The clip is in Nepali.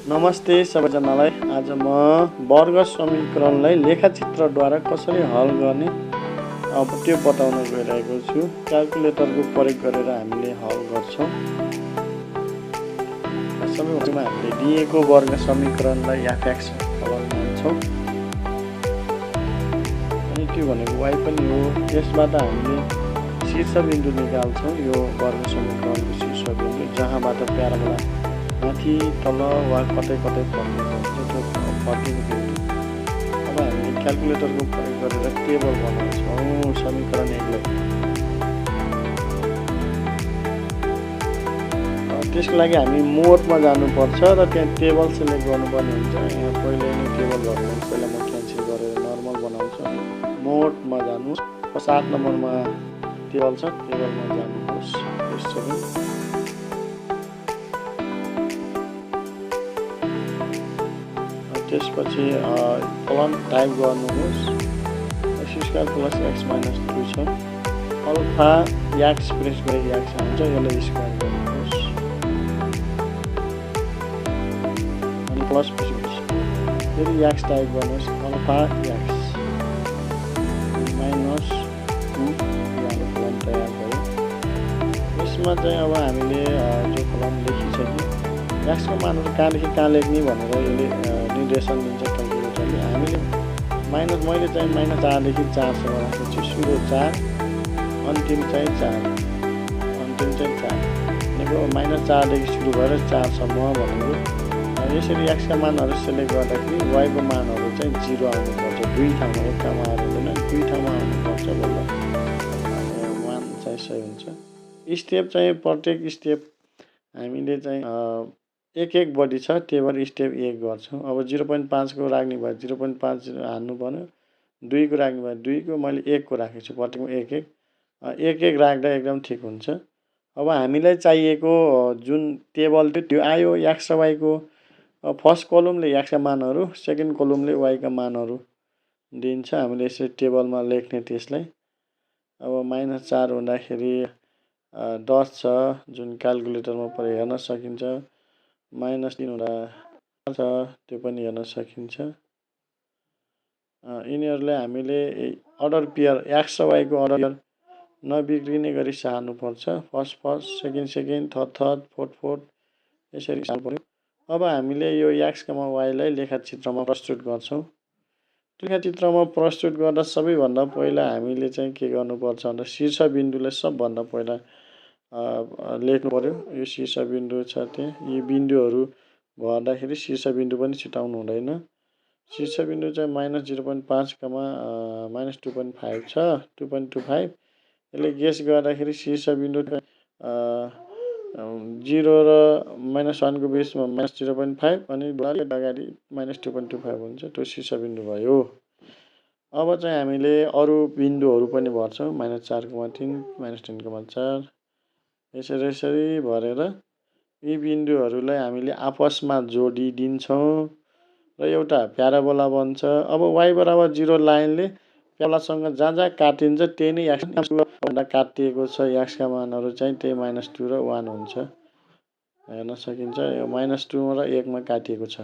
नमस्ते सबैजनालाई। आज म वर्ग समीकरणलाई लेखचित्रद्वारा कसरी हल गर्ने त्यो बताउन गइरहेको छु। क्याल्कुलेटरको प्रयोग गरेर हामीले हल गर्छौँ। सबैभन्दा हामीले दिएको वर्ग समीकरणलाई fx फलन मान्छौँ अनि त्यो भनेको y पनि हो। यसबाट हामीले शीर्ष बिन्दु निकाल्छौँ। यो वर्ग समीकरणको शीर्ष बिन्दु जहाँबाट प्याराबोला माथि तल वा कतै कतै पर्ने हुन्छ त्यो फर्केको बिन्दु। अब हामीले क्याल्कुलेटरको प्रयोग गरेर टेबल बनाउँछौँ समीकरण 1 लाई। त्यसको लागि हामी मोडमा जानुपर्छ र त्यहाँ टेबल सिलेक्ट गर्नुपर्ने हुन्छ। यहाँ पहिले नै टेबल भर्नु, पहिला म क्यान्सल गरेर नर्मल बनाउँछु। मोडमा जानुहोस्, 7 नम्बरमा टेबल छ, टेबलमा जानुहोस्। त्यसपछि फलन टाइप गर्नुहोस्। x² + x - 2 छ। अल्फा x प्रेस गरेको x आउँछ, यसलाई स्क्वायर गर्नुहोस् अनि प्लस पछि फेरि x टाइप गर्नुहोस्। अल्फा x -2 हाम्रो फलन तयार भयो। यसमा चाहिँ अब हामीले जो फलन लेखिसक्यौँ, x को मानहरू कहाँदेखि कहाँ लेख्ने भनेर यसले निर्देशन दिन्छ क्याल्कुलेटरले। हामीले मैले चाहिँ -4 देखि 4 सम्म राखेको छु। सुरु 4, अन्तिम चाहिँ 4, भनेको -4 देखि सुरु भएर 4 सम्म भनेको। यसरी x का मानहरू सेलेक्ट गर्दाखेरि y को मानहरू चाहिँ 0 आउनुपर्छ। दुई ठाउँमा, एक ठाउँमा आएर हुँदैन, दुई ठाउँमा आउनुपर्छ। बल्ल 1 चाहिँ सही हुन्छ। स्टेप चाहिँ प्रत्येक स्टेप हामीले चाहिँ एक बढी छ, त्यही भएर स्टेप 1 गर्छौँ। अब 0.5 को राख्ने भए 0.5 हाल्नु पर्यो, 2 को राख्ने भए 2 को, मैले 1 को राखेको छु। प्रत्येकमा 1 राख्दा एकदम ठिक हुन्छ। अब हामीलाई चाहिएको जुन टेबल त्यो आयो, x र y को फर्स्ट कलमले x का मानहरू, सेकेन्ड कलमले y का मानहरू दिन्छ। हामीले यसरी टेबलमा लेख्ने त्यसलाई। अब -4 हुँदाखेरि 10 छ, जुन क्याल्कुलेटरमा प्रयोग हेर्न सकिन्छ। -3 हुँदा छ, त्यो पनि हेर्न सकिन्छ। यिनीहरूलाई हामीले अर्डर पेयर x र y को अर्डर नबिग्रिने गरी सार्नुपर्छ। फर्स्ट, सेकेन्ड, थर्ड, फोर्थ यसरी सार्नु पर्यो। अब हामीले यो x, y लाई लेखचित्रमा प्रस्तुत गर्छौँ। लेखचित्रमा प्रस्तुत गर्दा सबैभन्दा पहिला हामीले चाहिँ के गर्नुपर्छ भन्दा शीर्ष बिन्दुलाई सबभन्दा पहिला लेख्नु पर्यो। यो शीर्ष बिन्दु छ, त्यहाँ यी बिन्दुहरू भर्दाखेरि शीर्ष बिन्दु पनि छुटाउनु हुँदैन। शीर्ष बिन्दु चाहिँ -0.5, -2.5 छ, 2.25। यसले गेस गर्दाखेरि शीर्ष बिन्दु 0 र -1 को बिचमा -0.5 अनि अगाडि -2.25 हुन्छ। त्यो शीर्ष बिन्दु भयो। अब चाहिँ हामीले अरू बिन्दुहरू पनि भर्छौँ। -4,3, -10,4 यसरी भरेर यी बिन्दुहरूलाई हामीले आपसमा जोडिदिन्छौँ र एउटा प्याराबोला बन्छ। अब y = 0 लाइनले प्याराबोलासँग जहाँ काटिन्छ त्यही नै x भन्दा काटिएको छ। x का मानहरू चाहिँ त्यही -2 र 1 हुन्छ। हेर्न सकिन्छ, यो -2 र 1 मा काटिएको छ।